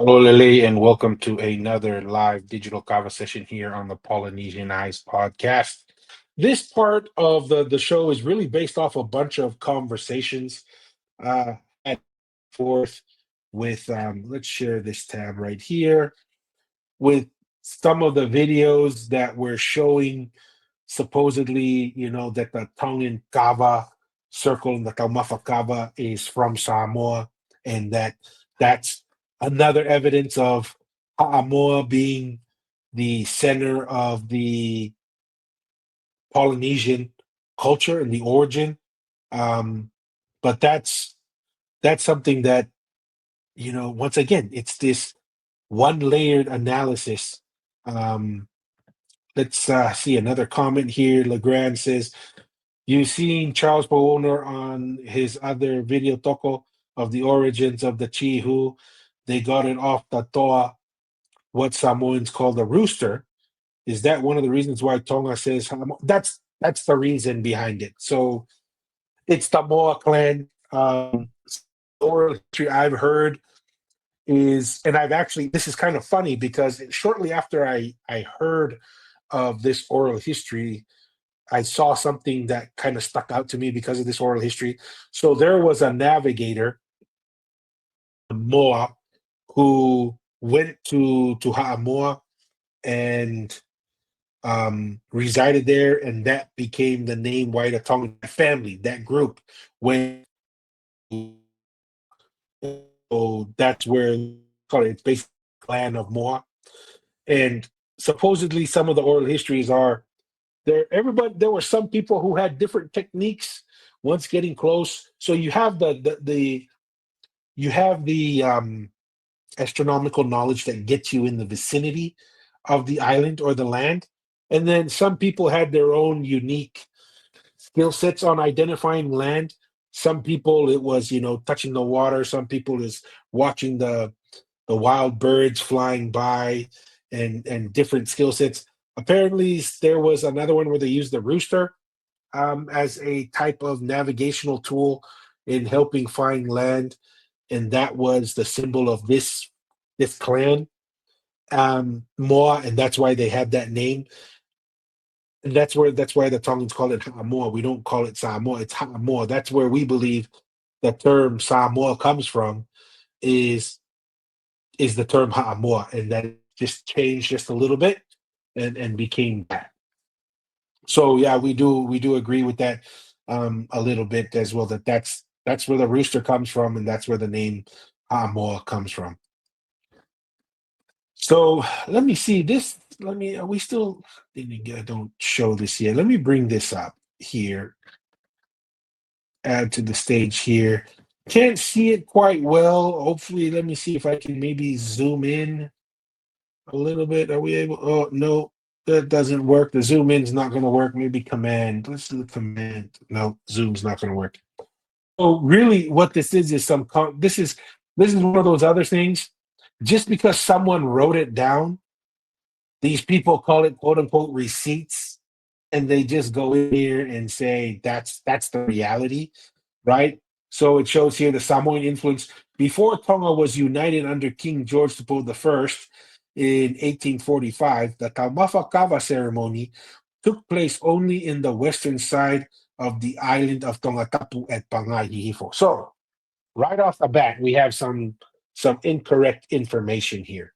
Hello, Lily, and welcome to another live digital Kava session here on the Polynesian Eyes podcast. This part of the show is really based off a bunch of conversations at forth with let's share this tab right here with some of the videos that we're showing supposedly, that the Tongan Kava circle and the Taumafakava is from Samoa, and that's another evidence of Ha'amoa being the center of the Polynesian culture and the origin. But that's something that, once again, it's this one layered analysis. Um, let's see another comment here. Legrand says, you've seen Charles Bowner on his other video toko of the origins of the Chihu. They got it off the Taua, what Samoans call the Rooster. Is that one of the reasons why Tonga says that's the reason behind it? So it's the Moa clan. Oral history I've heard is, and I've actually, this is kind of funny because shortly after I heard of this oral history, I saw something that kind of stuck out to me because of this oral history. So there was a navigator, Moa, who went to Ha'amoa and resided there, and that became the name Why the Tongan family, that group went. So that's where it's basically clan of Moa. And supposedly some of the oral histories are there were some people who had different techniques once getting close. So you have the astronomical knowledge that gets you in the vicinity of the island or the land. And then some people had their own unique skill sets on identifying land. Some people it was, touching the water. Some people is watching the wild birds flying by and different skill sets. Apparently, there was another one where they used the rooster as a type of navigational tool in helping find land, and that was the symbol of this clan, Moa, and that's why they had that name. And that's why the Tongans call it Ha'amoa. We don't call it Samoa. It's Ha'amoa. That's where we believe the term Samoa comes from. Is the term Ha'amoa, and that just changed just a little bit and became that. So yeah, we do agree with that a little bit as well. That's where the rooster comes from, and that's where the name Ha'amoa comes from. So let me see this. Let me. Are we still? I don't show this yet. Let me bring this up here. Add to the stage here. Can't see it quite well. Hopefully, let me see if I can maybe zoom in a little bit. Are we able? Oh no, that doesn't work. The zoom in is not going to work. Maybe command. Let's do the command. No, zoom's not going to work. So really, what this is this is one of those other things. Just because someone wrote it down, these people call it quote unquote receipts, and they just go in here and say that's the reality, right? So it shows here the Samoan influence before Tonga was united under King George Tupou I in 1845. The Taumafakava ceremony took place only in the western side of the island of Tongatapu at Pangai. So right off the bat, we have some incorrect information here.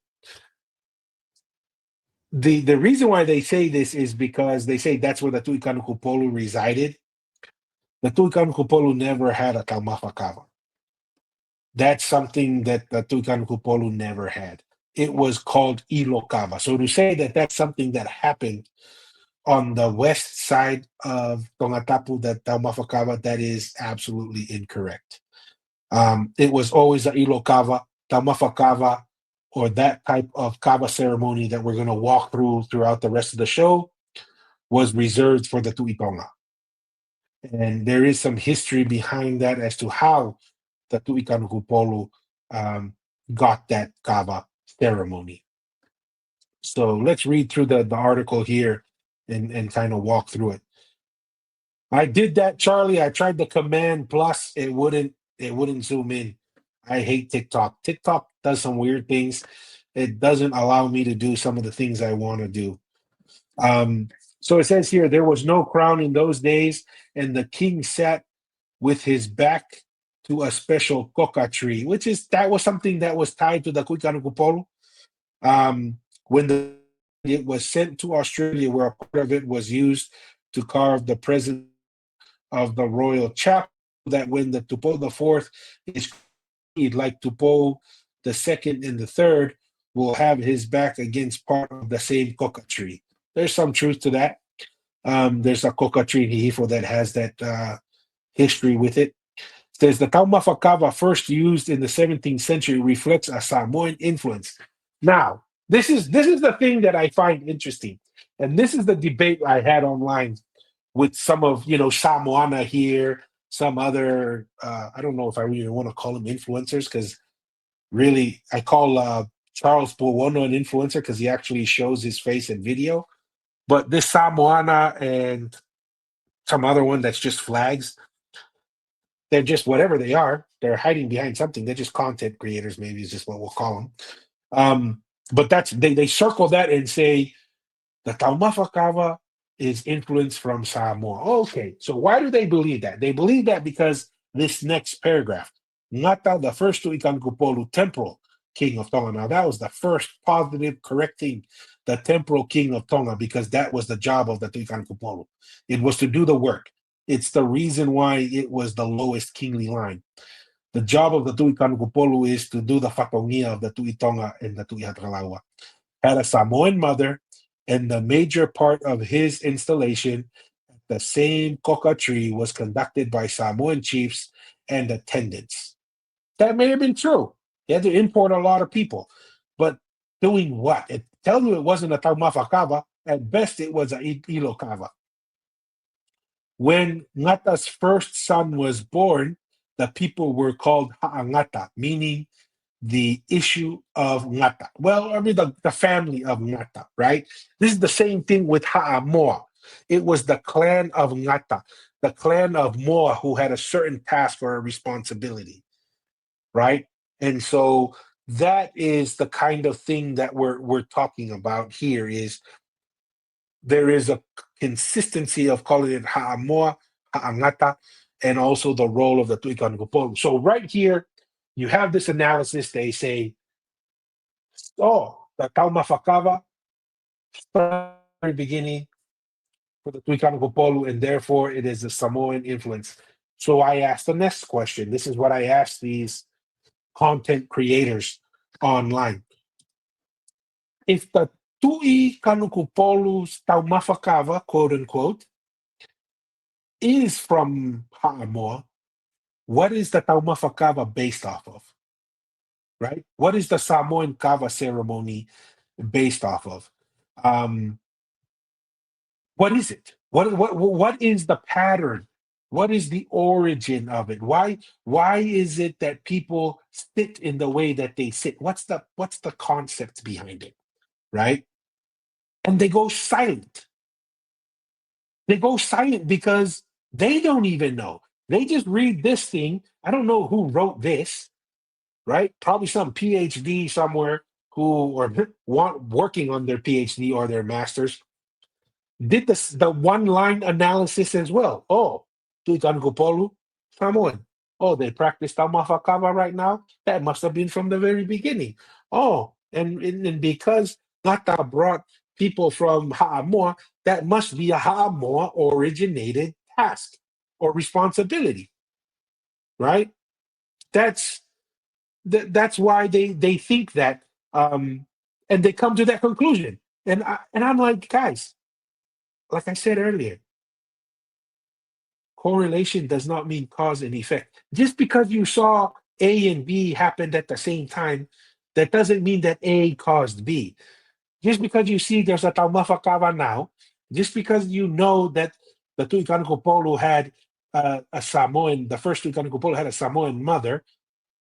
The reason why they say this is because they say that's where the Tui Kanokupolu resided. The Tui Kanokupolu never had a Taumafakava. That's something that the Tui Kanokupolu never had. It was called Ilo Kava. So to say that that's something that happened on the west side of Tongatapu, that Taumafakava, that is absolutely incorrect. It was always a Ilo Kava, Taumafakava, or that type of Kava ceremony that we're going to walk throughout the rest of the show was reserved for the Tu'itonga. And there is some history behind that as to how the Tu'ikanukupolu got that Kava ceremony. So let's read through the article here and kind of walk through it. I did that, Charlie. I tried the command plus, it wouldn't zoom in. I hate TikTok. TikTok does some weird things. It doesn't allow me to do some of the things I want to do. Um, so it says here there was no crown in those days, and the king sat with his back to a special coca tree, which is that was something that was tied to the Kanokupolu. When it was sent to Australia, where a part of it was used to carve the present of the royal chapel, that when the Tupou the fourth is like Tupou the second and the third will have his back against part of the same coca tree. There's some truth to that. There's a coca tree in Hihifo that has that history with it. It says the Taumafakava, first used in the 17th century, reflects a Samoan influence. Now, this is the thing that I find interesting, and this is the debate I had online with some of Samoana here, some other I don't know if I really want to call them influencers because really I call Charles Bowono an influencer because he actually shows his face in video. But this Samoana and some other one that's just flags, they're just whatever they are. They're hiding behind something. They're just content creators, maybe is just what we'll call them. But that's they circle that and say the Taumafakava is influenced from Samoa. Okay, so why do they believe that? They believe that because this next paragraph, Ngata, the first Tuikankupolu temporal king of Tonga. Now that was the first positive correcting the temporal king of Tonga because that was the job of the Tuikankupolu. It was to do the work. It's the reason why it was the lowest kingly line. The job of the Tuikankupolu is to do the fatongia of the Tuitonga and the Tuihatralaua. Had a Samoan mother, and the major part of his installation at the same coca tree was conducted by Samoan chiefs and attendants. That may have been true. He had to import a lot of people, but doing what? It tells you it wasn't a Taumafakava. At best, it was a Ilo Kava. When Ngata's first son was born, the people were called Ha'angata, meaning the issue of Ngata. Well, I mean, the family of Ngata, right? This is the same thing with Ha'amoa. It was the clan of Ngata, the clan of Moa, who had a certain task or a responsibility, right? And so that is the kind of thing that we're talking about here is there is a consistency of calling it Ha'amoa, Ha'angata, and also the role of the Tuikankupolu. So right here, you have this analysis. They say, oh, the Taumafakava started at the very beginning for the Tuikankupolu, and therefore it is a Samoan influence. So I asked the next question. This is what I asked these content creators online. If the Tuikankupolu's Taumafakava, quote unquote, is from Ha'amoa, what is the Taumafakava based off of? Right? What is the Samoan Kava ceremony based off of? What is it? What is the pattern? What is the origin of it? Why is it that people sit in the way that they sit? What's the concept behind it? Right? And they go silent. They go silent because they don't even know. They just read this thing. I don't know who wrote this, right? Probably some PhD somewhere who or working on their PhD or their master's did the one line analysis as well. Oh, Tuikankupolu, Samoan. Oh, they practice Taumafakava right now. That must have been from the very beginning. Oh, and because Ngata brought people from Ha'amoa, that must be a Ha'amoa originated task or responsibility, right? That's that's why they think that, and they come to that conclusion. And I'm like, guys, like I said earlier, correlation does not mean cause and effect. Just because you saw A and B happened at the same time, that doesn't mean that A caused B. Just because you see there's a Taumafakava now, just because you know that the Tuikankupolu had a Samoan, the first Tuikankupolu had a Samoan mother,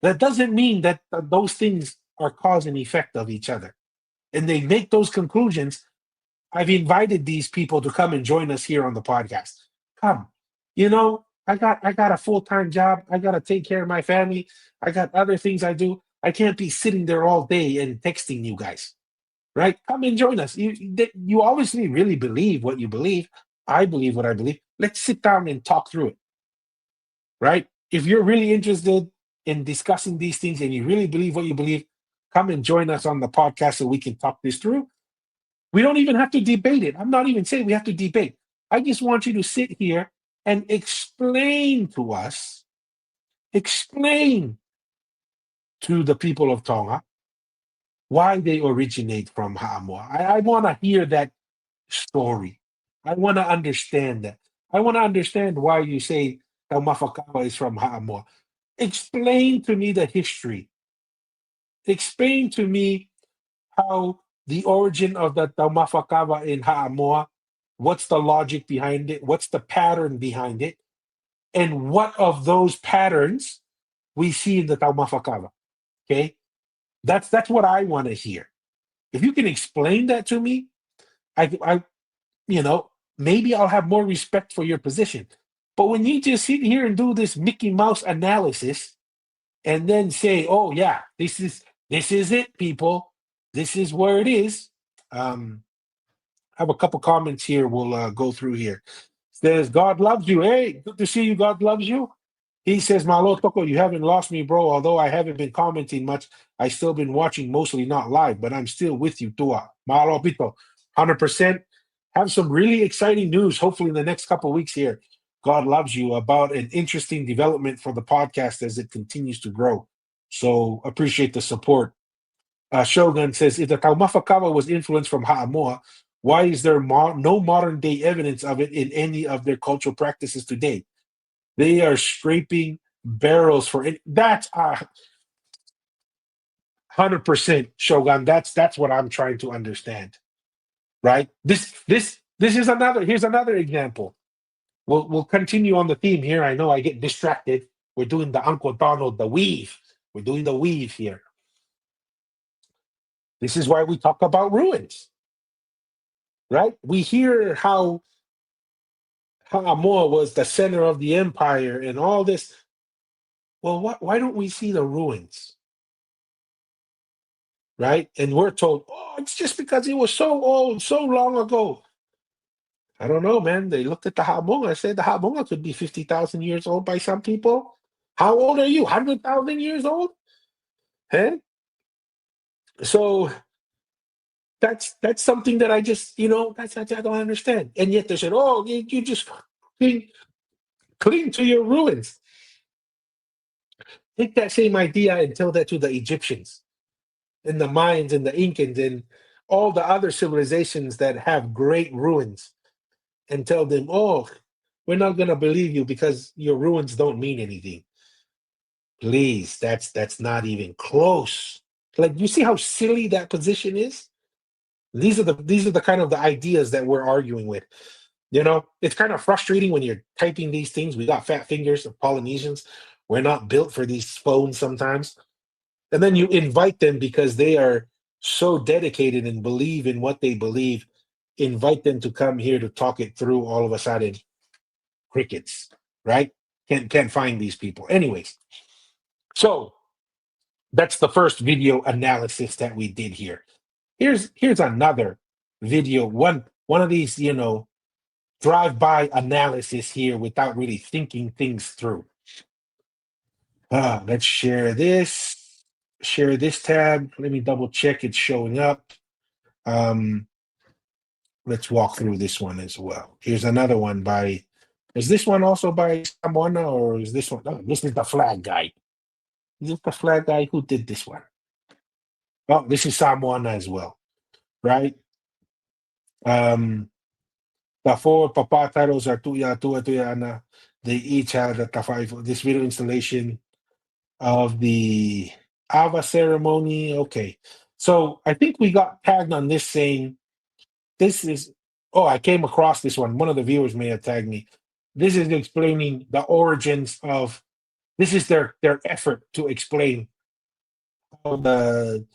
that doesn't mean that those things are cause and effect of each other. And they make those conclusions. I've invited these people to come and join us here on the podcast. Come. I got a full-time job. I got to take care of my family. I got other things I do. I can't be sitting there all day and texting you guys, right? Come and join us. You obviously really believe what you believe. I believe what I believe. Let's sit down and talk through it, right? If you're really interested in discussing these things and you really believe what you believe, come and join us on the podcast so we can talk this through. We don't even have to debate it. I'm not even saying we have to debate. I just want you to sit here and explain to us, explain to the people of Tonga why they originate from Ha'amoa. I want to hear that story. I want to understand that. I want to understand why you say Taumafakava is from Ha'amoa. Explain to me the history. Explain to me how the origin of the Taumafakava in Ha'amoa, what's the logic behind it, what's the pattern behind it, and what of those patterns we see in the Taumafakava. Okay? That's what I want to hear. If you can explain that to me, I maybe I'll have more respect for your position. But when you just sit here and do this Mickey Mouse analysis and then say, "Oh yeah, this is it, people. This is where it is." I have a couple comments here. We'll go through here. Says God loves you. Hey, good to see you. God loves you. He says, Malo Toko, you haven't lost me, bro. Although I haven't been commenting much, I still been watching, mostly not live, but I'm still with you, Tua. Malo Pito, 100%. Have some really exciting news, hopefully in the next couple of weeks here. God loves you, about an interesting development for the podcast as it continues to grow. So appreciate the support. Shogun says, if the Taumafakava was influenced from Ha'amoa, why is there no modern day evidence of it in any of their cultural practices today? They are scraping barrels for it. That's 100% Shogun. That's what I'm trying to understand, right? This is another. Here's another example. We'll continue on the theme here. I know I get distracted. We're doing the Uncle Donald, the weave. We're doing the weave here. This is why we talk about ruins, right? We hear how Ha'amoa was the center of the empire and all this. Well, why don't we see the ruins? Right? And we're told, oh, it's just because it was so old, so long ago. I don't know, man. They looked at the Ha'amoa. I said the Ha'amoa could be 50,000 years old by some people. How old are you? 100,000 years old? Huh? So that's something that I just, I don't understand. And yet they said, oh, you just cling to your ruins. Take that same idea and tell that to the Egyptians and the Mayans and the Incans and all the other civilizations that have great ruins, and tell them, oh, we're not going to believe you because your ruins don't mean anything. Please, that's not even close. Like, you see how silly that position is? These are the kind of the ideas that we're arguing with. It's kind of frustrating when you're typing these things. We got fat fingers of Polynesians. We're not built for these phones sometimes. And then you invite them because they are so dedicated and believe in what they believe. Invite them to come here to talk it through. All of a sudden, crickets, right? Can't find these people. Anyways, so that's the first video analysis that we did here. Here's another video. One of these, drive-by analysis here without really thinking things through. Let's share this. Share this tab. Let me double check it's showing up. Let's walk through this one as well. Here's another one by. Is this one also by Samoan, or is this one? Oh, this is the flag guy. Is this the flag guy? Who did this one? Oh, this is Samoan as well, right? The four papa titles are Tuya Ana. They each have this video installation of the Ava ceremony. Okay. So I think we got tagged on this saying this is, oh, I came across this one. One of the viewers may have tagged me. This is explaining the origins of, this is their effort to explain how the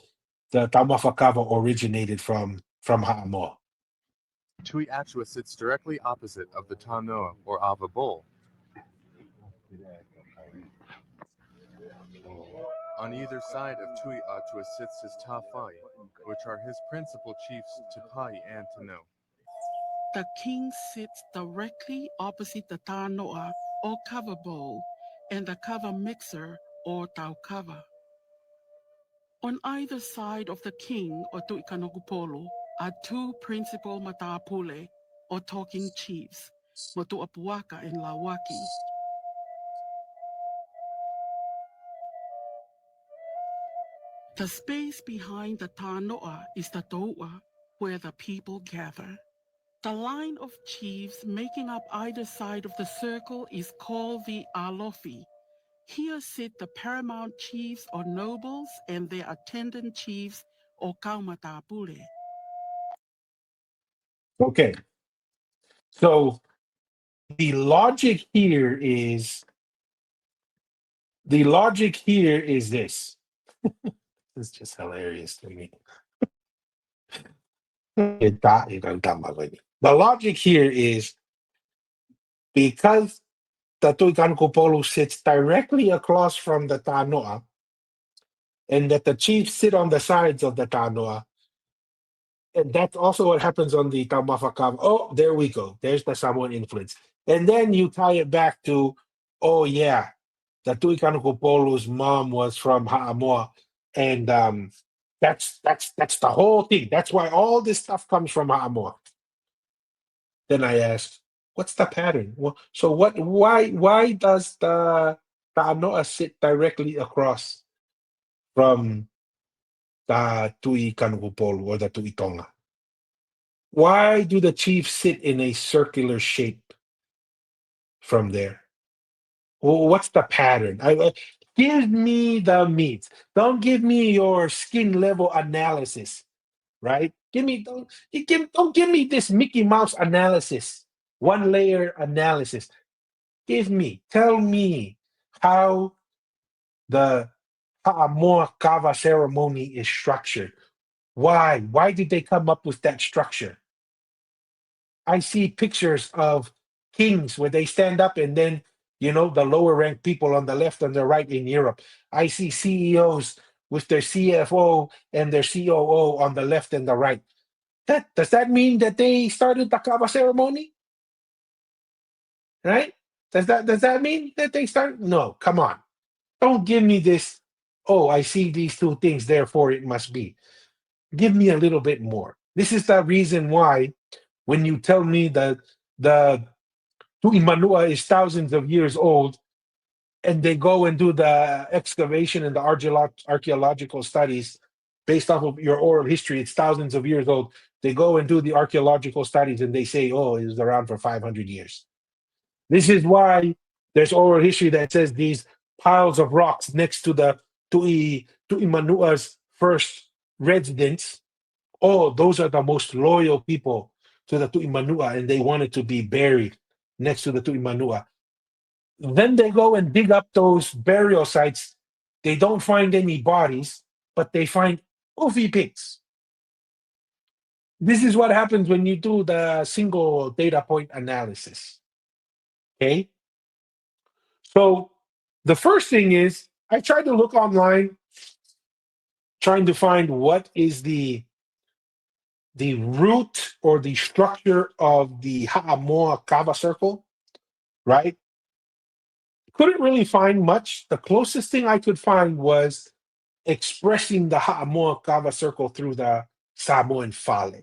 Taumafakava originated from Ha'amoa. Tui Atua sits directly opposite of the Tanoa or Ava bowl. On either side of Tui Atua sits his Tawhai, which are his principal chiefs Tupai and Tano. The king sits directly opposite the tanoa or kava bowl and the kava mixer or taukava. On either side of the king or Tui Kanokupolu are two principal matapule or talking chiefs, Motuapuaka and Lawaki. The space behind the tanoa is the Taua, where the people gather. The line of chiefs making up either side of the circle is called the alofi. Here sit the paramount chiefs or nobles and their attendant chiefs or kaumatapule. Okay, so the logic here is this. It's just hilarious to me. The logic here is because the Tuikanokupolu sits directly across from the Tanoa, and that the chiefs sit on the sides of the Tanoa, and that's also what happens on the Taumafakava. Oh, there we go. There's the Samoan influence. And then you tie it back to, oh yeah, the Tuikanokupolu's mom was from Ha'amoa, and that's the whole thing. That's why all this stuff comes from Ha'amoa. Then I asked, what's the pattern? Well, so what? Why does the Ta'anoa sit directly across from the Tui Kanukupolu or the Tui Tonga? Why do the chiefs sit in a circular shape from there? Well, what's the pattern? Give me the meat. Don't give me your skin level analysis, right? Don't give me this Mickey Mouse analysis, one layer analysis. Tell me how the Ha'amoa Kava ceremony is structured. Why? Why did they come up with that structure? I see pictures of kings where they stand up and then, the lower ranked people on the left and the right in Europe. I see CEOs with their CFO and their COO on the left and the right. Does that mean that they started the Kava ceremony? Right? Does that mean that they start? No, come on. Don't give me this, oh, I see these two things, therefore it must be. Give me a little bit more. This is the reason why when you tell me that the Tu'imanua is thousands of years old, and they go and do the excavation and the archaeological studies based off of your oral history, it's thousands of years old. They go and do the archaeological studies and they say, oh, it was around for 500 years. This is why there's oral history that says these piles of rocks next to the Tu'imanua's first residence, oh, those are the most loyal people to the Tu'imanua, and they wanted to be buried next to the Tu'imanua. Then they go and dig up those burial sites. They don't find any bodies, but they find oofy pigs. This is what happens when you do the single data point analysis. Okay? So the first thing is I tried to look online, trying to find what is the root or the structure of the Ha'amoa Kava circle, right? Couldn't really find much. The closest thing I could find was expressing the Ha'amoa Kava circle through the Samoan fale,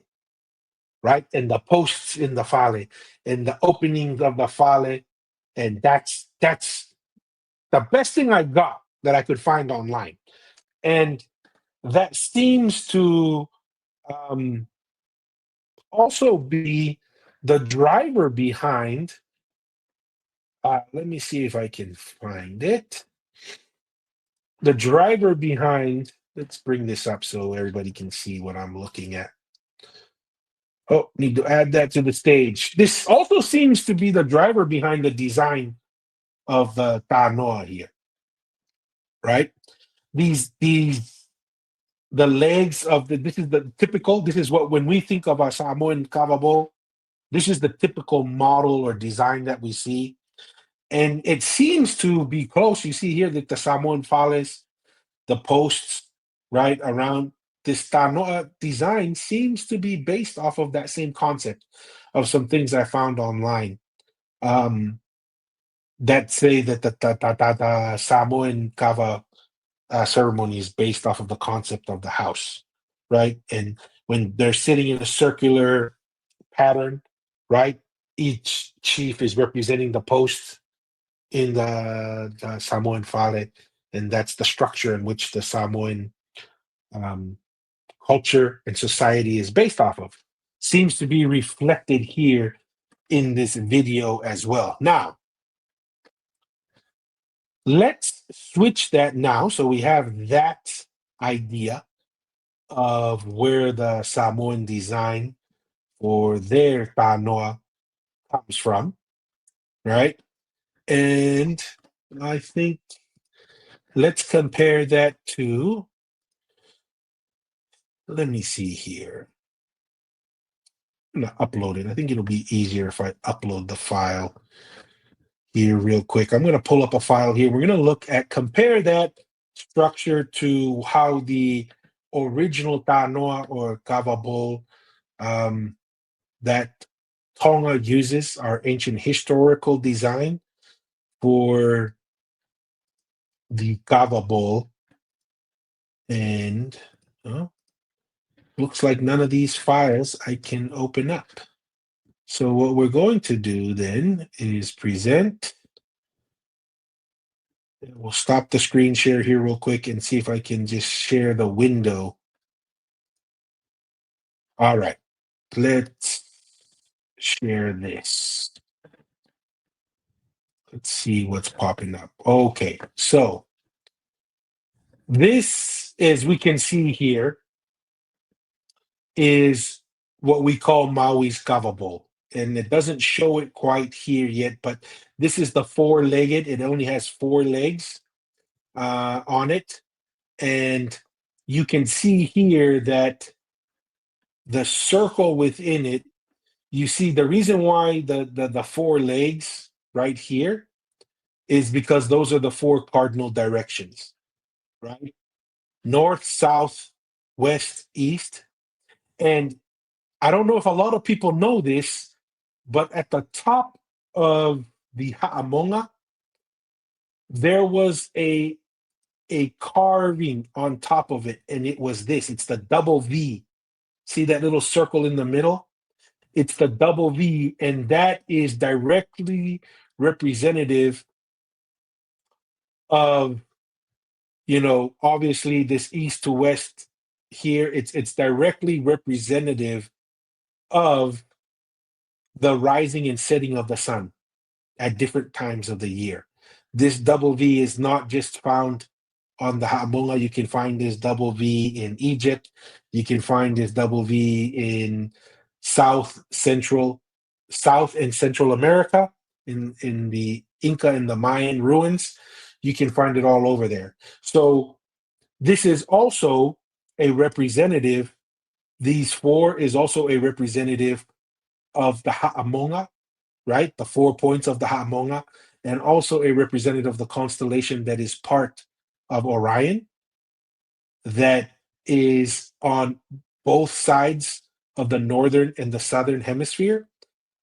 right? And the posts in the fale and the openings of the fale. And that's the best thing I got that I could find online. And that seems to also be the driver behind. Let me see if I can find it. The driver behind, let's bring this up so everybody can see what I'm looking at. Oh, need to add that to the stage. This also seems to be the driver behind the design of the Tanoa here, right? The legs of this is the typical, this is what, when we think of a Samoan kava bowl, this is the typical model or design that we see. And it seems to be close. You see here that the Samoan fales, the posts, right, around this Tanoa design seems to be based off of that same concept of some things I found online that say that the Samoan Kava ceremony is based off of the concept of the house, right? And when they're sitting in a circular pattern, right, each chief is representing the post in the Samoan fale, and that's the structure in which the Samoan um, culture and society is based off of. Seems to be reflected here in this video as well. Now, let's switch that now. So we have that idea of where the Samoan design for their tanoa comes from, right? And I think let's compare that to, let me see here. I'm gonna upload it. I think it'll be easier if I upload the file here real quick. I'm gonna pull up a file here. We're gonna look at, compare that structure to how the original tanoa or kava bowl that Tonga uses, our ancient historical design for the kava bowl. And looks like none of these files I can open up. So what we're going to do then is present. We'll stop the screen share here real quick and see if I can just share the window. All right, let's share this. Let's see what's popping up. Okay, so this, as we can see here, is what we call Maui's kava bowl. And it doesn't show it quite here yet, but this is the four-legged. It only has four legs on it. And you can see here that the circle within it, you see the reason why the four legs right here is because those are the four cardinal directions, right? North, south, west, east. And I don't know if a lot of people know this, but at the top of the ha'amonga, there was a carving on top of it, and it was this. It's the double V. See that little circle in the middle? It's the double V, and that is directly representative of, obviously this east to west here. It's directly representative of the rising and setting of the sun at different times of the year. This double V is not just found on the Ha'amonga. You can find this double V in Egypt. You can find this double V in South and Central America, in the Inca and the Mayan ruins. You can find it all over there. So this is also a representative. These four is also a representative of the Ha'amonga, right? The 4 points of the Ha'amonga, and also a representative of the constellation that is part of Orion, that is on both sides of the northern and the southern hemisphere.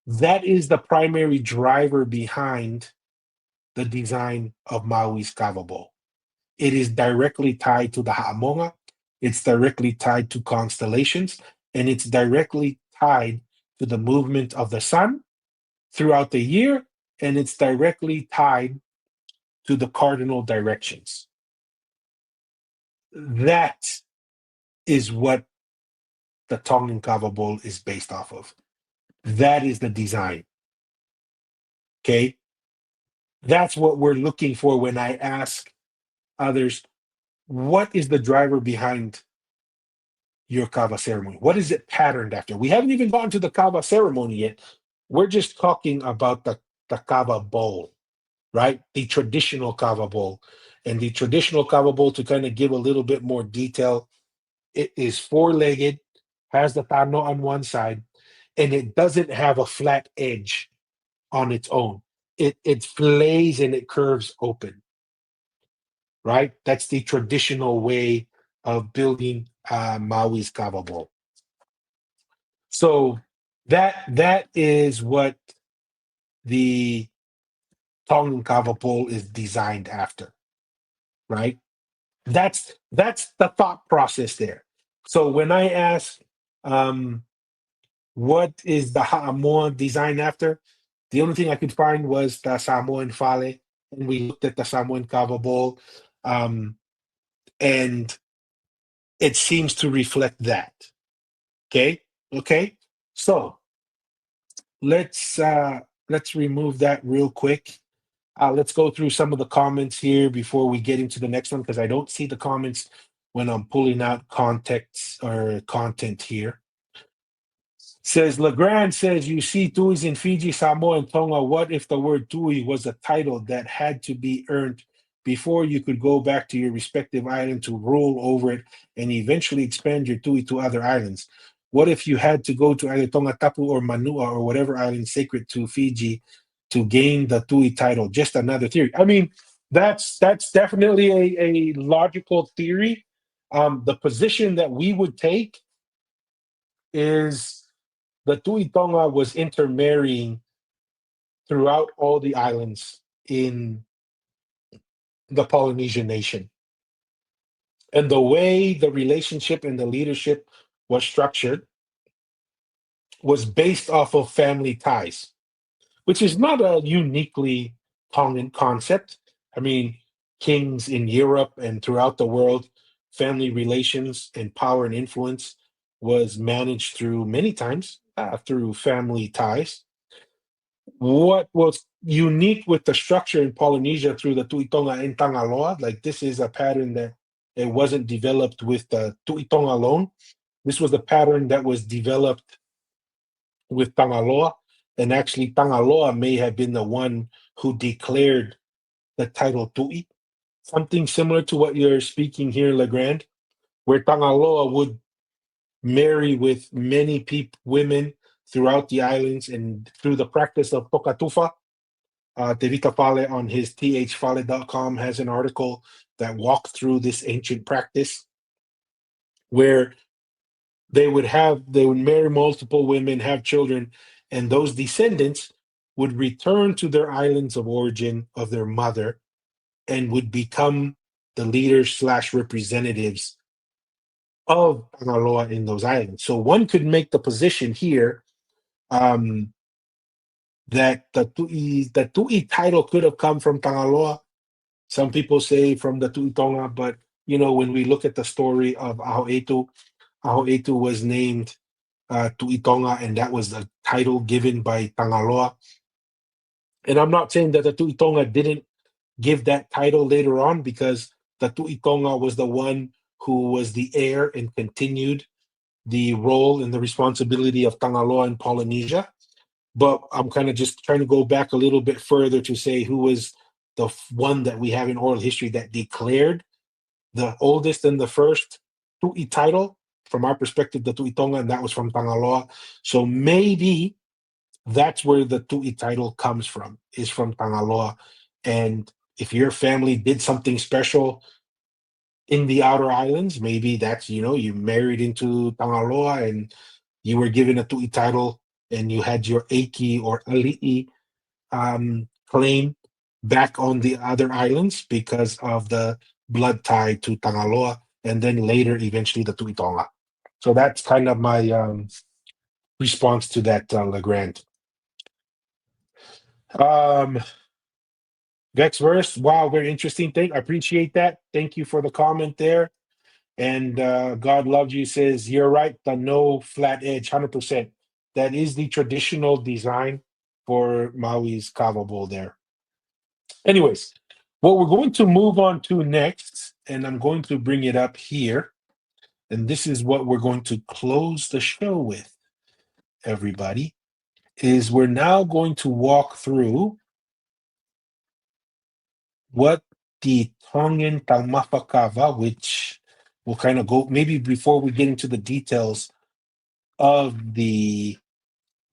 That is the primary driver behind the design of Maui's kava bowl. It is directly tied to the Ha'amonga, it's directly tied to constellations, and it's directly tied to the movement of the sun throughout the year, and it's directly tied to the cardinal directions. That is what the Tongan kava bowl is based off of. That is the design. Okay? That's what we're looking for when I ask others, what is the driver behind your kava ceremony? What is it patterned after? We haven't even gotten to the kava ceremony yet. We're just talking about the kava bowl, right? The traditional kava bowl. And the traditional kava bowl, to kind of give a little bit more detail, it is four-legged, has the tano on one side, and it doesn't have a flat edge on its own. it flays and it curves open, right? That's the traditional way of building Maui's kava bowl. So that is what the Tongan kava bowl is designed after, right? That's the thought process there. So when I ask, what is the Samoan design after? The only thing I could find was the Samoan fale, and we looked at the Samoan kava bowl, and it seems to reflect that. Okay. So let's remove that real quick. Let's go through some of the comments here before we get into the next one, because I don't see the comments when I'm pulling out context or content here. Says Legrand says, you see tuis in Fiji, Samoa, and Tonga. What if the word tui was a title that had to be earned before you could go back to your respective island to rule over it and eventually expand your tui to other islands? What if you had to go to either Tonga Tapu or Manua or whatever island sacred to Fiji to gain the tui title? Just another theory. I mean, that's definitely a logical theory. The position that we would take is the Tui Tonga was intermarrying throughout all the islands in the Polynesian nation. And the way the relationship and the leadership was structured was based off of family ties, which is not a uniquely Tongan concept. I mean, kings in Europe and throughout the world, family relations and power and influence was managed through many times through family ties. What was unique with the structure in Polynesia through the Tuitonga and Tangaloa, like this is a pattern that it wasn't developed with the Tuitonga alone. This was the pattern that was developed with Tangaloa, and actually Tangaloa may have been the one who declared the title Tui. Something similar to what you're speaking here, Legrand, where Tangaloa would marry with many women throughout the islands and through the practice of Tokatufa. Devita Fale on his thfale.com has an article that walked through this ancient practice where they would marry multiple women, have children, and those descendants would return to their islands of origin of their mother and would become the leaders slash representatives of Pangaloa in those islands. So one could make the position here that the Tui title could have come from Tangaloa. Some people say from the Tuitonga, but when we look at the story of Aho'etu was named Tuitonga, and that was the title given by Tangaloa. And I'm not saying that the Tuitonga didn't give that title later on, because the Tuitonga was the one who was the heir and continued the role and the responsibility of Tangaloa in Polynesia. But I'm kind of just trying to go back a little bit further to say who was the one that we have in oral history that declared the oldest and the first Tui title. From our perspective, the Tuitonga, and that was from Tangaloa. So maybe that's where the Tui title comes from, is from Tangaloa. And if your family did something special in the outer islands, maybe that's, you married into Tangaloa and you were given a Tui title and you had your Eiki or Ali'i claim back on the other islands because of the blood tie to Tangaloa, and then later, eventually, the Tuitonga. So that's kind of my response to that, Legrand. Vex verse, wow, very interesting thing. I appreciate that. Thank you for the comment there. And God loves you says, you're right, the no flat edge, 100%. That is the traditional design for Maui's kava bowl there. Anyways, what we're going to move on to next, and I'm going to bring it up here, and this is what we're going to close the show with, everybody, is we're now going to walk through what the Tongan Taumafakava, which will kind of go, maybe before we get into the details of the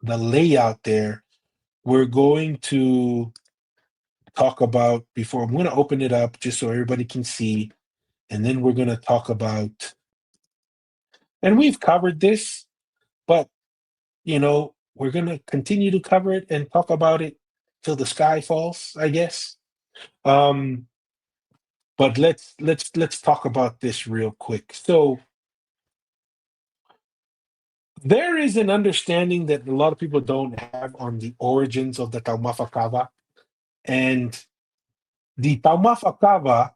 layout there, we're going to talk about, before I'm going to open it up just so everybody can see, and then we're going to talk about, and we've covered this, but, we're going to continue to cover it and talk about it till the sky falls, I guess. But let's talk about this real quick. So there is an understanding that a lot of people don't have on the origins of the Taumafakava. And the Taumafakava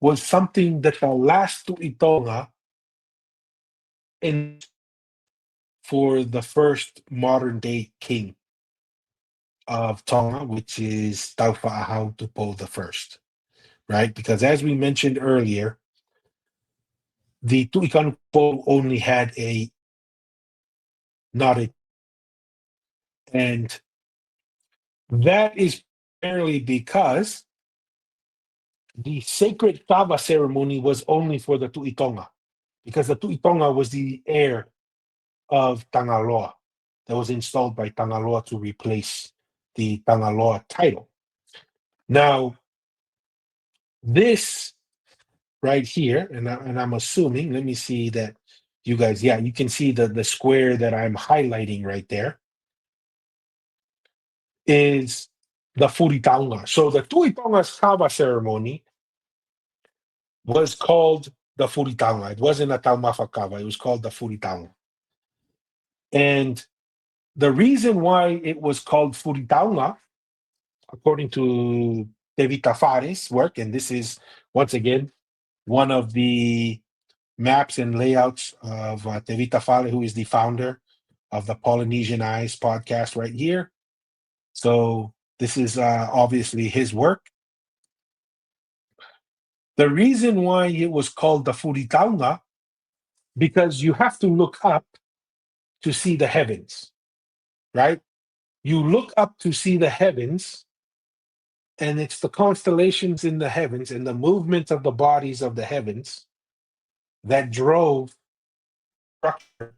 was something that the last Tu'itonga in for the first modern day king of Tonga, which is Taufa'ahau Tupou the first, right? Because as we mentioned earlier, the Tu'ikanupolu only had not a, and that is primarily because the sacred Kava ceremony was only for the Tu'itonga, because the Tu'itonga was the heir of Tangaloa that was installed by Tangaloa to replace the Tangaloa title. Now, this right here, and I'm assuming, let me see that you guys, yeah, you can see the square that I'm highlighting right there is the Furitaunga. So the Tu'itonga's Kava ceremony was called the Furitaunga. It wasn't a Taumafakava, it was called the Furitaunga. And the reason why it was called Furitaunga, according to Tevita Fares' work, and this is, once again, one of the maps and layouts of Tevita Fares, who is the founder of the Polynesian Eyes podcast right here. So this is obviously his work. The reason why it was called the Furitaunga, because you have to look up to see the heavens, right? You look up to see the heavens, and it's the constellations in the heavens and the movement of the bodies of the heavens that drove the structure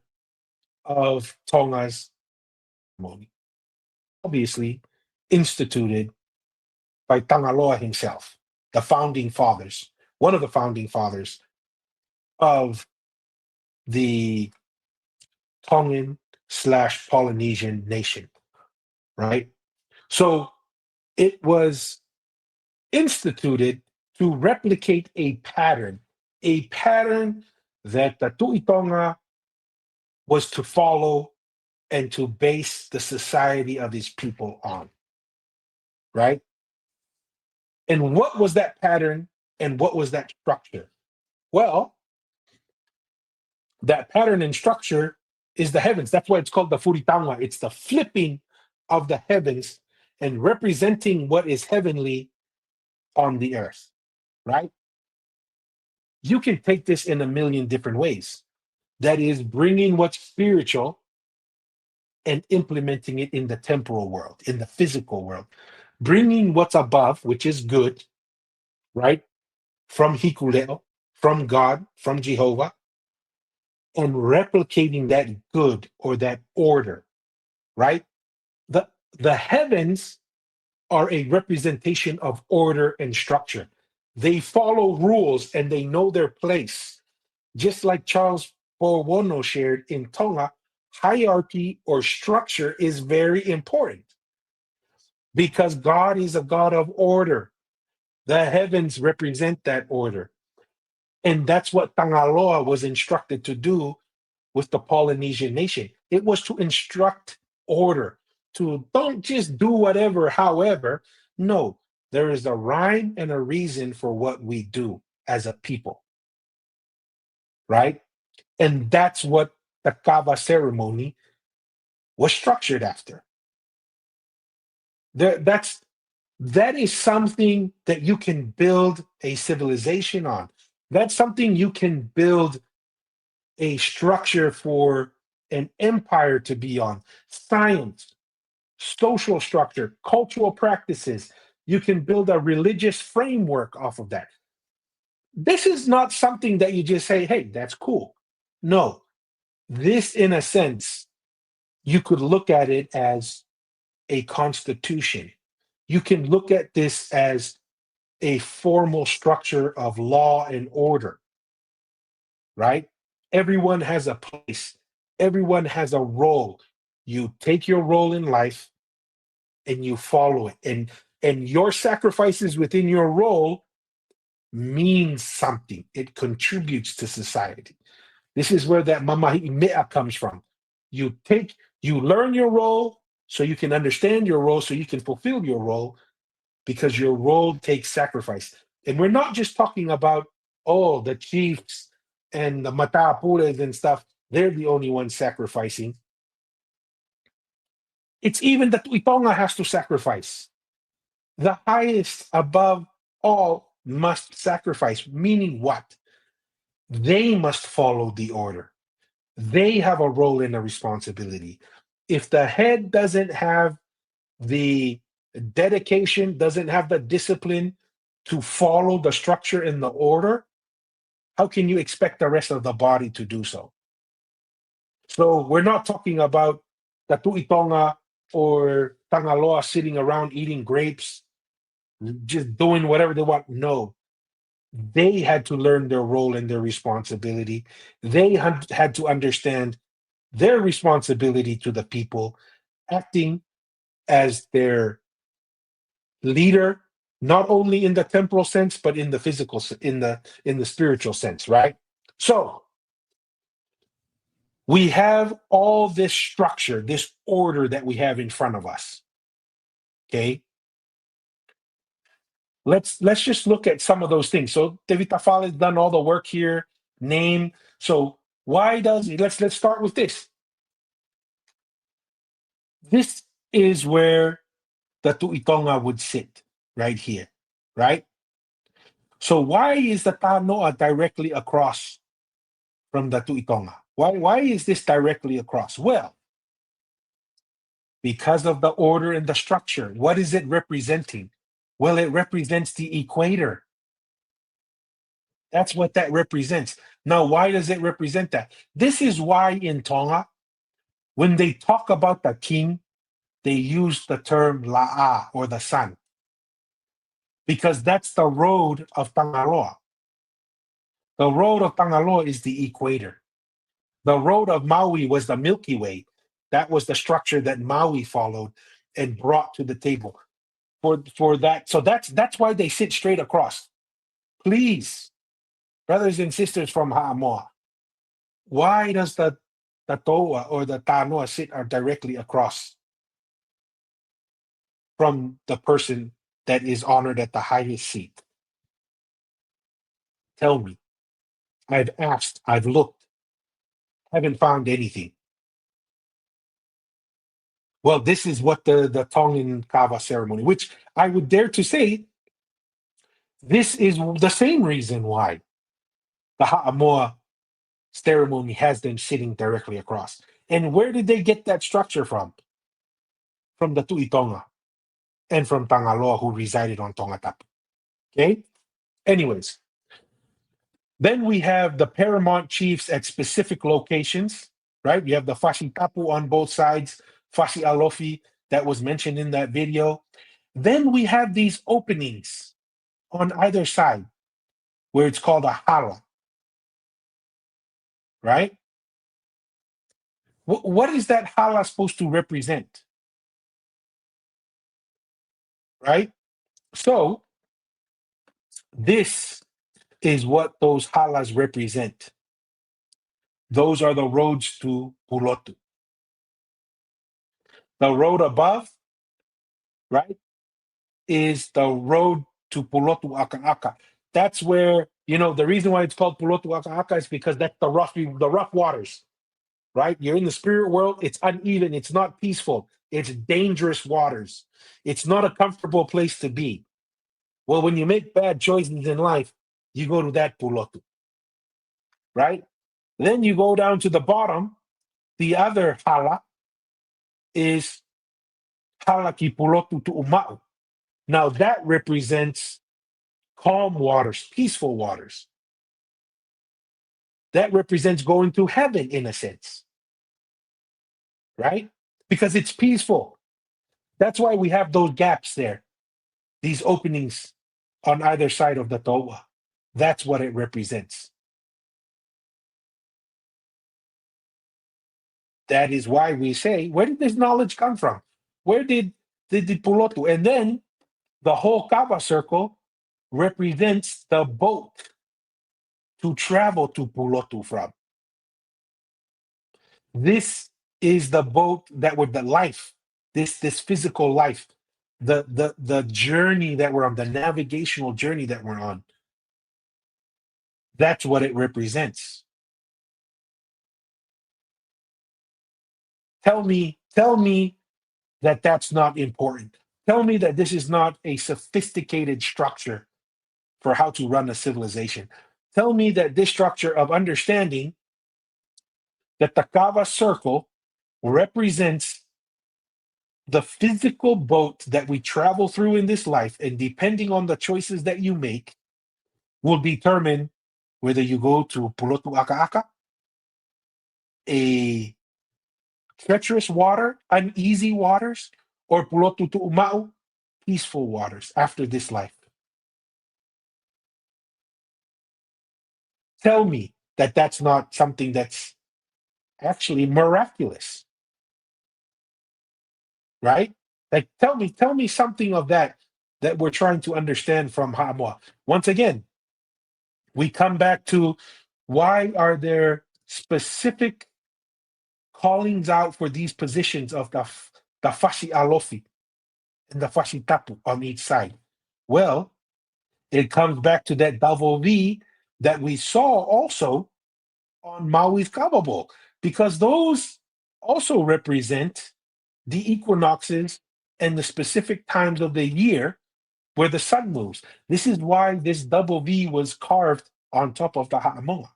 of Tonga's ceremony, obviously instituted by Tangaloa himself, the founding fathers, one of the founding fathers of the Tongan/Polynesian nation, right? So it was instituted to replicate a pattern that the Tu'itonga was to follow and to base the society of his people on, right? And what was that pattern and what was that structure? Well, that pattern and structure is the heavens. That's why it's called the Furitaunga. It's the flipping of the heavens and representing what is heavenly on the earth, right? You can take this in a million different ways. That is bringing what's spiritual and implementing it in the temporal world, in the physical world. Bringing what's above, which is good, right? From Hikuleo, from God, from Jehovah, and replicating that good or that order, right? The heavens are a representation of order and structure. They follow rules and they know their place. Just like Charles Powono shared in Tonga, hierarchy or structure is very important because God is a God of order. The heavens represent that order. And that's what Tangaloa was instructed to do with the Polynesian nation. It was to instruct order, to don't just do whatever, however. No, there is a rhyme and a reason for what we do as a people, right? And that's what the Kava ceremony was structured after. That is something that you can build a civilization on. That's something you can build a structure for an empire to be on. Science, social structure, cultural practices. You can build a religious framework off of that. This is not something that you just say, hey, that's cool. No, this, in a sense, you could look at it as a constitution. you can look at this as a formal structure of law and order, right? Everyone has a place, everyone has a role. You take your role in life and you follow it. And your sacrifices within your role means something. It contributes to society. This is where that mamahi mea comes from. You learn your role so you can understand your role, so you can fulfill your role, because your role takes sacrifice. And we're not just talking about, oh, the chiefs and the matapures and stuff, they're the only ones sacrificing. It's even that Tuitonga has to sacrifice. The highest above all must sacrifice, meaning what? They must follow the order. They have a role and a responsibility. If the head doesn't have the dedication, doesn't have the discipline to follow the structure and the order, how can you expect the rest of the body to do so? So we're not talking about the Tuitonga or Tangaloa sitting around eating grapes, just doing whatever they want. No, they had to learn their role and their responsibility. They had to understand their responsibility to the people, acting as their leader, not only in the temporal sense, but in the physical, in the spiritual sense, right? So we have all this structure, this order that we have in front of us. Okay. Let's just look at some of those things. So Tevitafal has done all the work here, name. So why does let's start with this. This is where the Tuitonga would sit, right here, right? So why is the Tanoa directly across from the Tuitonga? Why is this directly across? Well, because of the order and the structure. What is it representing? Well, it represents the equator. That's what that represents. Now, why does it represent that? This is why in Tonga, when they talk about the king, they use the term la'a, or the sun, because that's the road of Tangaloa. The road of Tangaloa is the equator. The road of Maui was the Milky Way. That was the structure that Maui followed and brought to the table. For that, so that's why they sit straight across. Please, brothers and sisters from Ha'amoa, why does the Taua or the Tanoa sit directly across from the person that is honored at the highest seat? Tell me. I've asked, I've looked, haven't found anything. Well, this is what the Tongan Kava ceremony, which I would dare to say, this is the same reason why the Ha'amoa ceremony has them sitting directly across. And where did they get that structure from? From the Tuitonga and from Tangaloa, who resided on Tongatapu. Okay? Anyways, then we have the paramount chiefs at specific locations, right? You have the Fashi Tapu on both sides, Fashi Alofi, that was mentioned in that video. Then we have these openings on either side, where it's called a hala, right? What is that hala supposed to represent, right? So this is what those halas represent. Those are the roads to Pulotu. The road above, right, is the road to Pulotu Aka Aka. That's where, the reason why it's called Pulotu Aka Aka is because that's the rough waters, right? You're in the spirit world, it's uneven, it's not peaceful, it's dangerous waters. It's not a comfortable place to be. Well, when you make bad choices in life, you go to that Pulotu, right? Then you go down to the bottom. The other hala is hala ki Pulotu tu Uma'u. Now that represents calm waters, peaceful waters. That represents going to heaven in a sense, right? Because it's peaceful. That's why we have those gaps there. these openings on either side of the Taua. That's what it represents. That is why we say, where did this knowledge come from? Where did the Pulotu? And then the whole Kava circle represents the boat to travel to Pulotu from. This is the boat that with the life, this physical life, the journey that we're on, the navigational journey that we're on. That's what it represents. Tell me that that's not important. Tell me that this is not a sophisticated structure for how to run a civilization. Tell me that this structure of understanding that the Kava circle represents the physical boat that we travel through in this life, and depending on the choices that you make, will determine whether you go to Pulotu Aka Aka, a treacherous water, uneasy waters, or Pulotu Tu'umau, peaceful waters after this life. Tell me that that's not something that's actually miraculous, right? Like, tell me something of that we're trying to understand from Ha'amoa. Once again, we come back to why are there specific callings out for these positions of the Fashi Alofi and the Fashi Tapu on each side? Well, it comes back to that double V that we saw also on Maui's Kava Bowl, because those also represent the equinoxes and the specific times of the year where the sun moves. This is why this double V was carved on top of the Ha'amoa.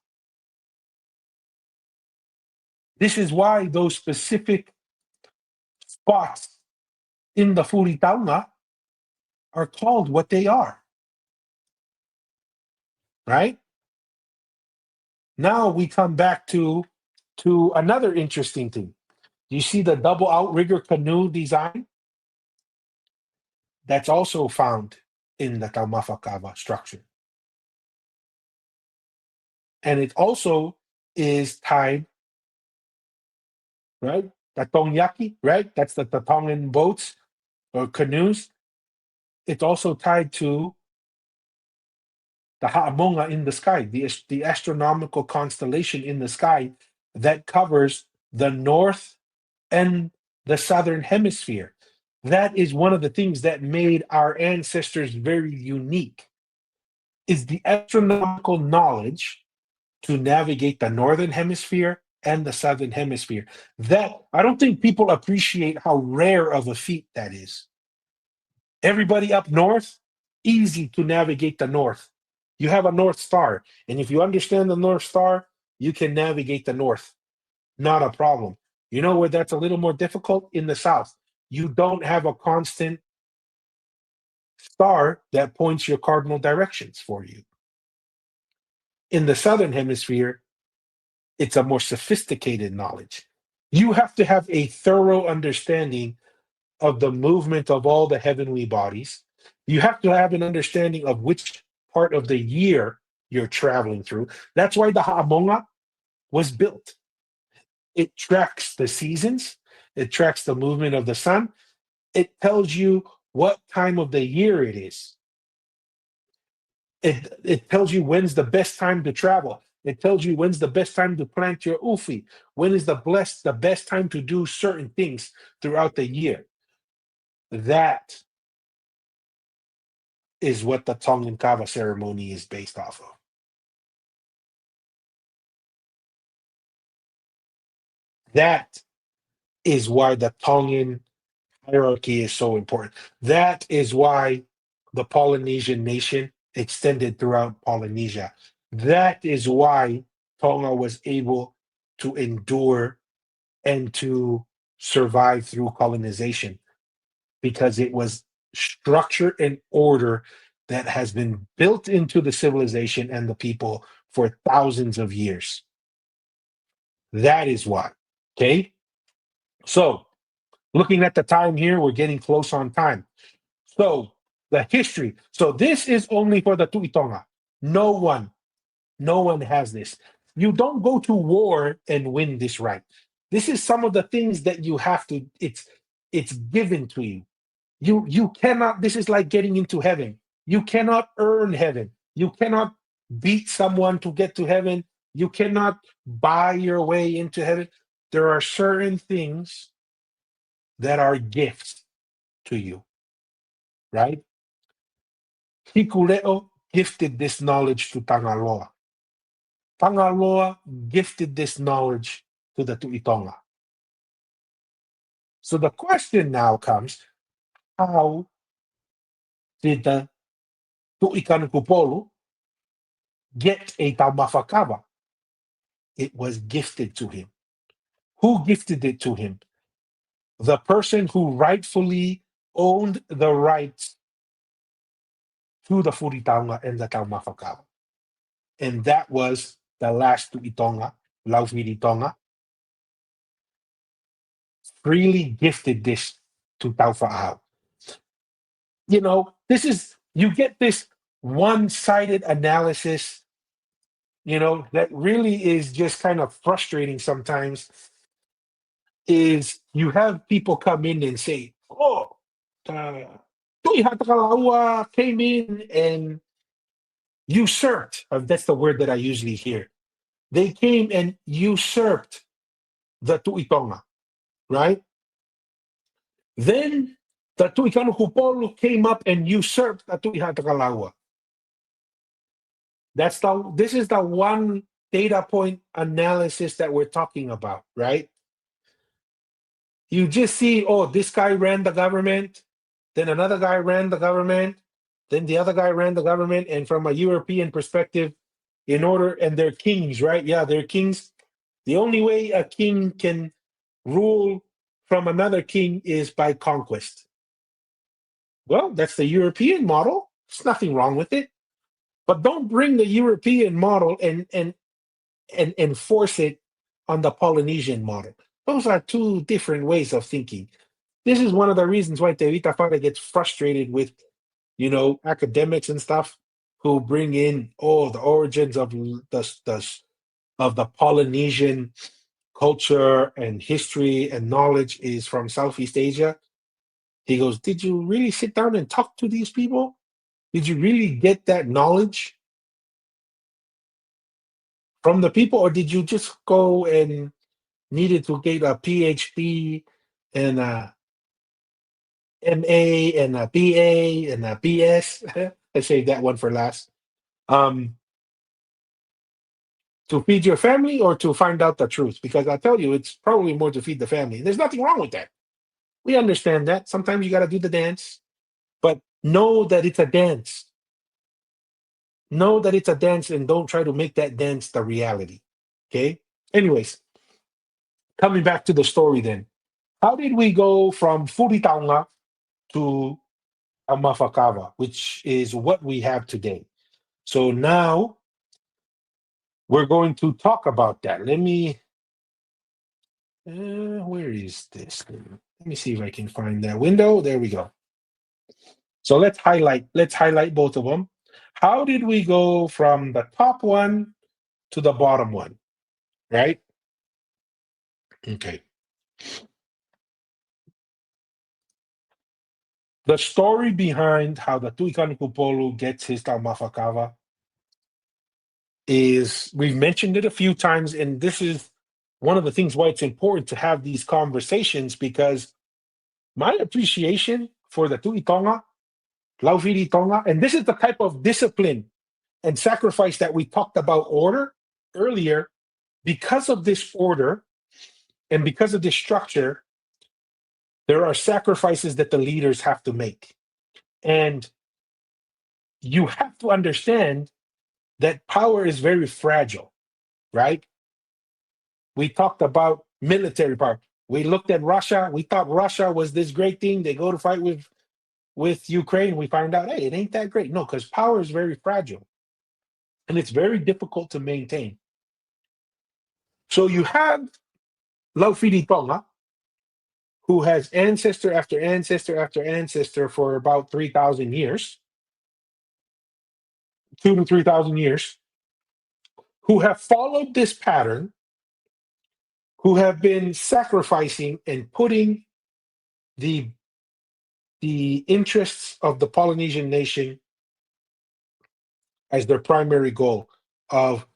This is why those specific spots in the Fulitonga are called what they are. Right? Now we come back to another interesting thing. You see the double outrigger canoe design? That's also found in the Taumafakava structure. And it also is tied, right? The Tongyaki, right? That's the Tongan boats or canoes. It's also tied to the Ha'amonga in the sky, the astronomical constellation in the sky that covers the north and the southern hemisphere. That is one of the things that made our ancestors very unique, is the astronomical knowledge to navigate the northern hemisphere and the southern hemisphere. That, I don't think people appreciate how rare of a feat that is. Everybody up north, easy to navigate the north. You have a North Star, and if you understand the North Star, you can navigate the north. Not a problem. You know where that's a little more difficult? In the south. You don't have a constant star that points your cardinal directions for you. In the southern hemisphere, it's a more sophisticated knowledge. You have to have a thorough understanding of the movement of all the heavenly bodies. You have to have an understanding of which part of the year you're traveling through. That's why the Ha'amonga was built. It tracks the seasons, it tracks the movement of the sun, it tells you what time of the year it is. It tells you when's the best time to travel. It tells you when's the best time to plant your ufi. When is the best time to do certain things throughout the year. That is what the Tongan Kava ceremony is based off of. That is why the Tongan hierarchy is so important. That is why the Polynesian nation extended throughout Polynesia. That is why Tonga was able to endure and to survive through colonization, because it was structure and order that has been built into the civilization and the people for thousands of years. That is why. Okay. So, looking at the time here, we're getting close on time. So, the history. So this is only for the Tu'itonga. No one has this. You don't go to war and win this right. This is some of the things that you have to. It's given to you. You cannot. This is like getting into heaven. You cannot earn heaven. You cannot beat someone to get to heaven. You cannot buy your way into heaven. There are certain things that are gifts to you, right? Hikuleo gifted this knowledge to Tangaloa. Tangaloa gifted this knowledge to the Tu'itonga. So the question now comes, how did the Tu'ikanokupolu get a Taumafakava? It was gifted to him. Who gifted it to him? The person who rightfully owned the rights to the Furitaunga and the Taumafakava. And that was the last Tu'itonga, Laufiilitonga, freely gifted this to Taufa'ahau. You know, you get this one-sided analysis, that really is just kind of frustrating sometimes, is you have people come in and say, oh, Tu'ihatakalaua came in and usurped. That's the word that I usually hear. They came and usurped the Tu'itonga, right? Then the Tu'ikanokupolu came up and usurped the Tu'ihatakalaua. This is the one data point analysis that we're talking about, right? You just see, oh, this guy ran the government, then another guy ran the government, then the other guy ran the government, and from a European perspective, and they're kings, right? Yeah, they're kings. The only way a king can rule from another king is by conquest. Well, that's the European model. There's nothing wrong with it. But don't bring the European model and enforce it on the Polynesian model. Those are two different ways of thinking. This is one of the reasons why Tevita Fara gets frustrated with, academics and stuff who bring in the origins of the Polynesian culture and history and knowledge is from Southeast Asia. He goes, did you really sit down and talk to these people? Did you really get that knowledge from the people, or did you just go and needed to get a PhD and a MA and a BA and a BS? I saved that one for last. To feed your family or to find out the truth? Because I tell you, it's probably more to feed the family. There's nothing wrong with that. We understand that. Sometimes you got to do the dance, but know that it's a dance. Know that it's a dance and don't try to make that dance the reality. Okay? Anyways, coming back to the story then. How did we go from Furitaunga to Taumafakava, which is what we have today? So now we're going to talk about that. Let me, where is this? Let me see if I can find that window. There we go. So let's highlight both of them. How did we go from the top one to the bottom one, right? Okay. The story behind how the Tu'ikanokupolu gets his Taumafakava is, we've mentioned it a few times, and this is one of the things why it's important to have these conversations, because my appreciation for the Tu'itonga, Laufiilitonga, and this is the type of discipline and sacrifice that we talked about earlier. Because of this order and because of this structure, there are sacrifices that the leaders have to make. And you have to understand that power is very fragile, right? We talked about military power. We looked at Russia. We thought Russia was this great thing. They go to fight with Ukraine. We find out, hey, it ain't that great. No, because power is very fragile. And it's very difficult to maintain. So you have Laufiilitonga, who has ancestor after ancestor after ancestor for about 3,000 years, 2 to 3,000 years, who have followed this pattern, who have been sacrificing and putting the interests of the Polynesian nation as their primary goal of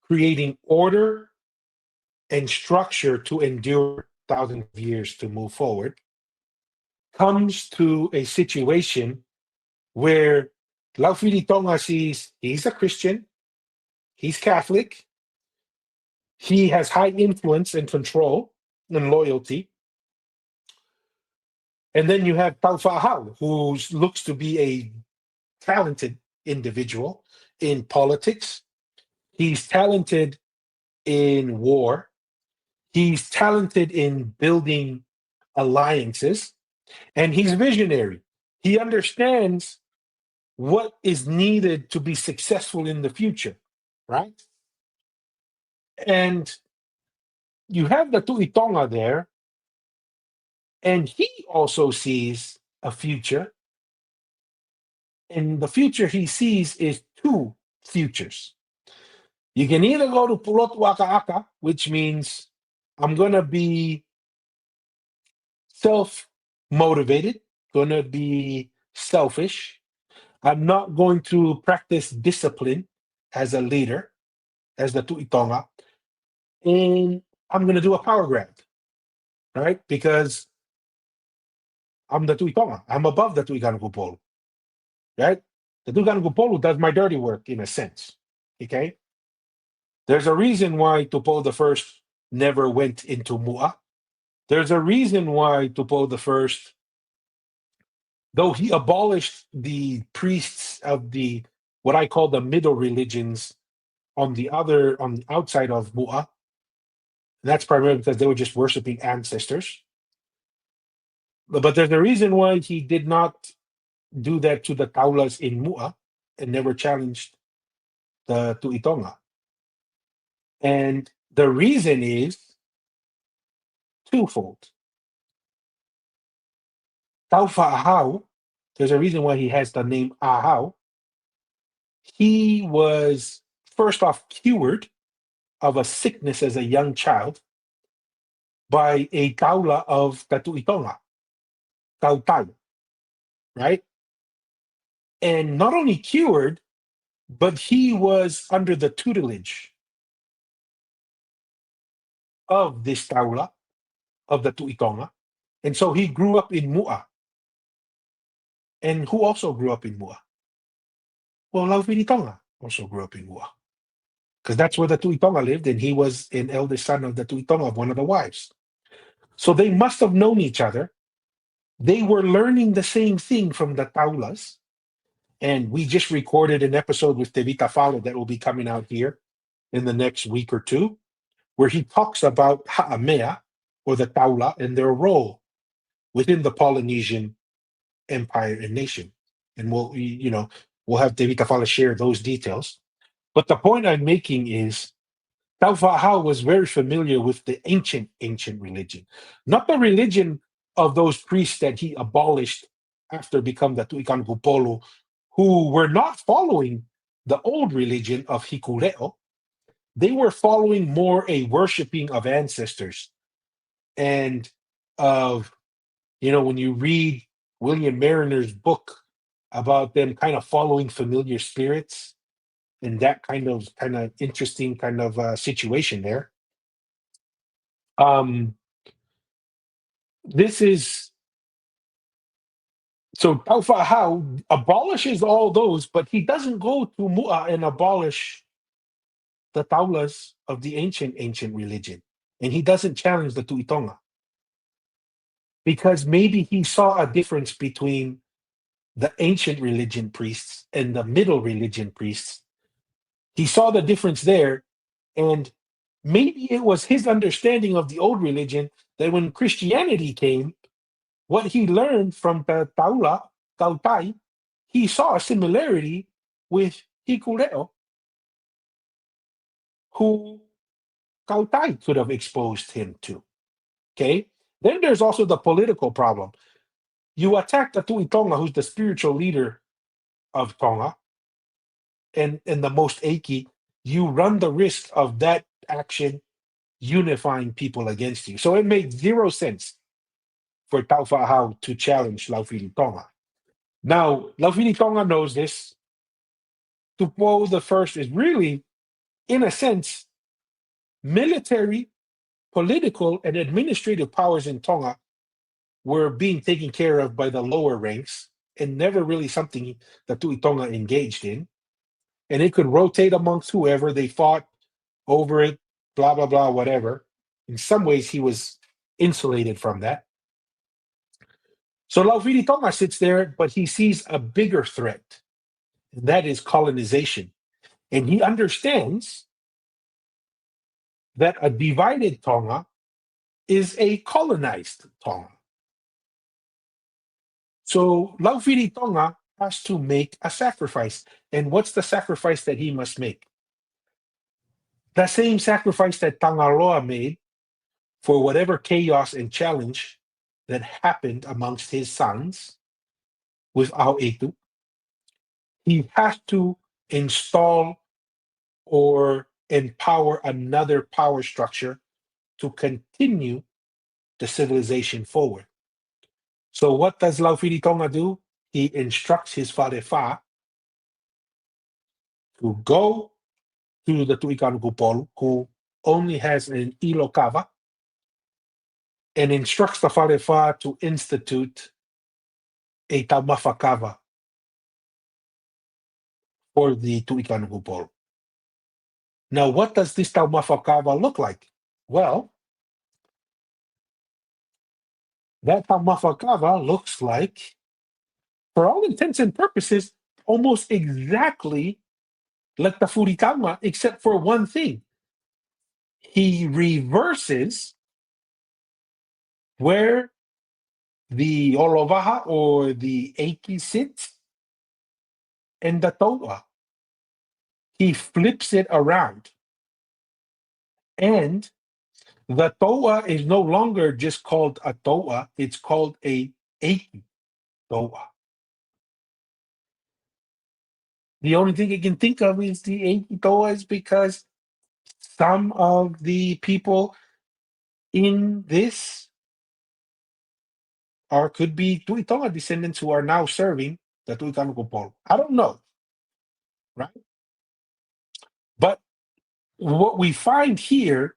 creating order and structure to endure thousands of years to move forward, comes to a situation where Laufiilitonga sees he's a Christian, he's Catholic, he has high influence and control and loyalty. And then you have Taufa'ahau, who looks to be a talented individual in politics. He's talented in war. He's talented in building alliances. And he's visionary. He understands what is needed to be successful in the future, right? And you have the Tu'itonga there, and he also sees a future. And the future he sees is two futures. You can either go to Pulot Waka, which means I'm going to be self-motivated, going to be selfish. I'm not going to practice discipline as a leader, as the Tu'itonga, and I'm going to do a power grab, right? Because I'm the Tu'itonga. I'm above the Kanokupolu, right? The Kanokupolu does my dirty work in a sense, okay? There's a reason why Tupou the First never went into Mu'a. There's a reason why Tupou the First, though he abolished the priests of the what I call the middle religions on the outside of Mu'a, that's primarily because they were just worshiping ancestors. But there's a reason why he did not do that to the Taulas in Mu'a and never challenged the Tu'itonga. And the reason is twofold. Taufa'ahau, there's a reason why he has the name Ahau. He was first off cured of a sickness as a young child by a taula of the Tu'itonga, Tautai, right? And not only cured, but he was under the tutelage of this taula, of the Tu'itonga. And so he grew up in Mu'a. And who also grew up in Mu'a? Well, Laufiilitonga also grew up in Mu'a. Because that's where the Tu'itonga lived, and he was an eldest son of the Tu'itonga, of one of the wives. So they must have known each other. They were learning the same thing from the Taulas. And we just recorded an episode with Tevita Falo that will be coming out here in the next week or two, where he talks about Ha'amea, or the Taula, and their role within the Polynesian empire and nation. And we'll have Tevita Falo share those details. But the point I'm making is Taufa'ahau was very familiar with the ancient religion, not the religion of those priests that he abolished after becoming the Tu'ikanokupolu, who were not following the old religion of Hikuleo. They were following more a worshiping of ancestors and of, when you read William Mariner's book about them kind of following familiar spirits and that kind of interesting situation there. This is so Taufa'ahau abolishes all those, but he doesn't go to Mu'a and abolish the Taulas of the ancient religion, and he doesn't challenge the Tu'itonga because maybe he saw a difference between the ancient religion priests and the middle religion priests. He saw the difference there, and maybe it was his understanding of the old religion that when Christianity came, what he learned from the Taula, Tautai, he saw a similarity with Hikuleo, who Tautai could have exposed him to. Okay? Then there's also the political problem. You attack the Tonga, who's the spiritual leader of Tonga, and the most Eiki, you run the risk of that action unifying people against you. So it made zero sense for Taufa'ahau to challenge Laufiilitonga. Now, Laufiilitonga knows this. Tupou the first is really, in a sense, military, political, and administrative powers in Tonga were being taken care of by the lower ranks and never really something that Tu'itonga engaged in. And it could rotate amongst whoever they fought over it, blah, blah, blah, whatever. In some ways, he was insulated from that. So Laufiilitonga sits there, but he sees a bigger threat, and that is colonization. And he understands that a divided Tonga is a colonized Tonga. So Laufiilitonga has to make a sacrifice. And what's the sacrifice that he must make? The same sacrifice that Tangaloa made for whatever chaos and challenge that happened amongst his sons with Au'etu. He has to install or empower another power structure to continue the civilization forward. So what does Laufiilitonga do? He instructs his Wharefa to go to the Kanokupolu, who only has an ilo kava, and instructs the Wharefa to institute a Taumafakava for the Kanokupolu. Now, what does this Taumafakava look like? Well, that Taumafakava looks like, for all intents and purposes, almost exactly like the Furikama, except for one thing. He reverses where the Olovaha or the Eiki sits and the Taua. He flips it around. And the Taua is no longer just called a Taua, it's called a Eiki Taua. The only thing I can think of is the Eiki Taua is because some of the people in this could be Tu'itonga descendants who are now serving the Kanokupolu. I don't know, right? But what we find here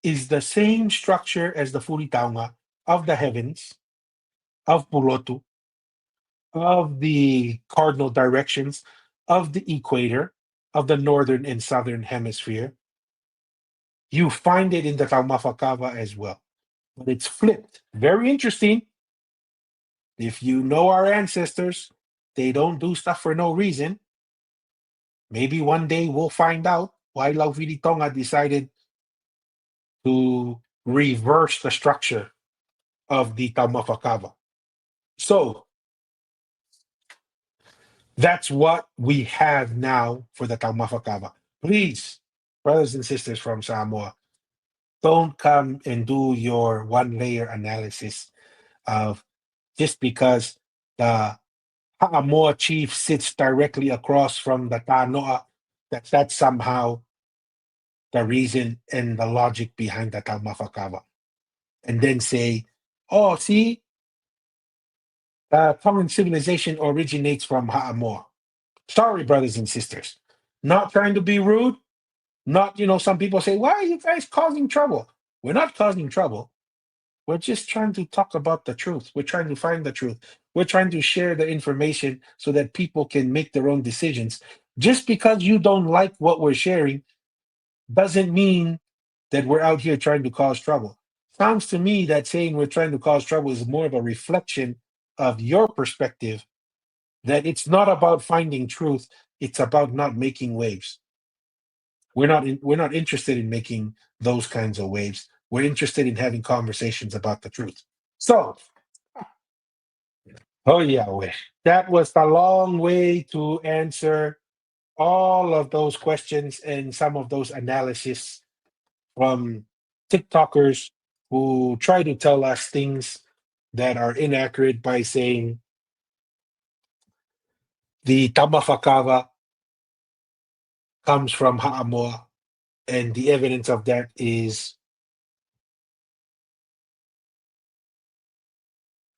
is the same structure as the Furitaunga of the heavens, of Pulotu, of the cardinal directions, of the equator, of the northern and southern hemisphere. You find it in the Taumafakava as well, but it's flipped. Very interesting. If you know our ancestors, they don't do stuff for no reason. Maybe one day we'll find out why Laufiilitonga decided to reverse the structure of the Taumafakava. So that's what we have now for the Taumafakava. Please, brothers and sisters from Samoa, don't come and do your one-layer analysis of just because the Ha'amoa chief sits directly across from the Tanoa, that's somehow the reason and the logic behind the Taumafakava. And then say, oh, see, Tongan civilization originates from Ha'amoa. Sorry, brothers and sisters. Not trying to be rude. Not, some people say, why are you guys causing trouble? We're not causing trouble. We're just trying to talk about the truth. We're trying to find the truth. We're trying to share the information so that people can make their own decisions. Just because you don't like what we're sharing doesn't mean that we're out here trying to cause trouble. Sounds to me that saying we're trying to cause trouble is more of a reflection of your perspective, that it's not about finding truth, it's about not making waves. We're not interested in making those kinds of waves. We're interested in having conversations about the truth. So, oh yeah, that was a long way to answer all of those questions and some of those analyses from TikTokers who try to tell us things that are inaccurate by saying the Taumafakava comes from Ha'amoa, and the evidence of that is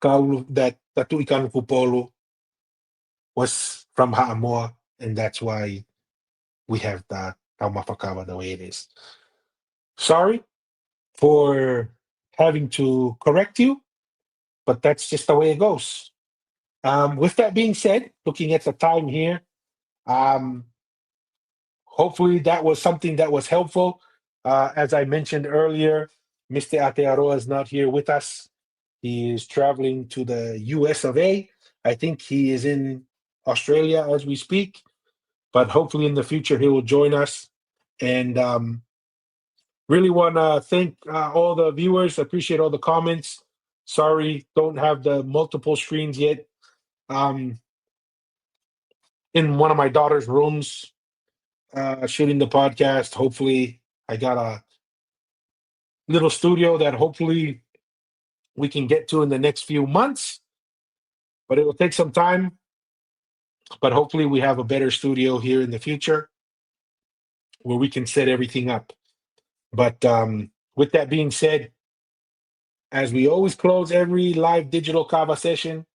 that Tatu Kanokupolu was from Ha'amoa, and that's why we have the Taumafakava the way it is. Sorry for having to correct you, but that's just the way it goes. With that being said, looking at the time here, um, hopefully that was something that was helpful. As I mentioned earlier, Mr. Atearoa is not here with us. He is traveling to the US of A. I think he is in Australia as we speak, but hopefully in the future he will join us. And really want to thank all the viewers. Appreciate all the comments. Sorry, don't have the multiple screens yet. In one of my daughter's rooms, shooting the podcast. Hopefully, I got a little studio that hopefully we can get to in the next few months, but it will take some time. But hopefully, we have a better studio here in the future where we can set everything up. But with that being said, as we always close every live digital kava session,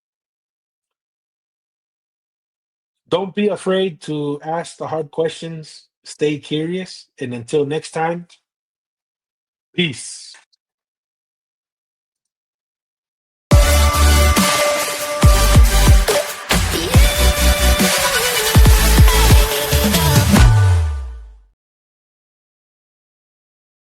don't be afraid to ask the hard questions. Stay curious. And until next time, peace.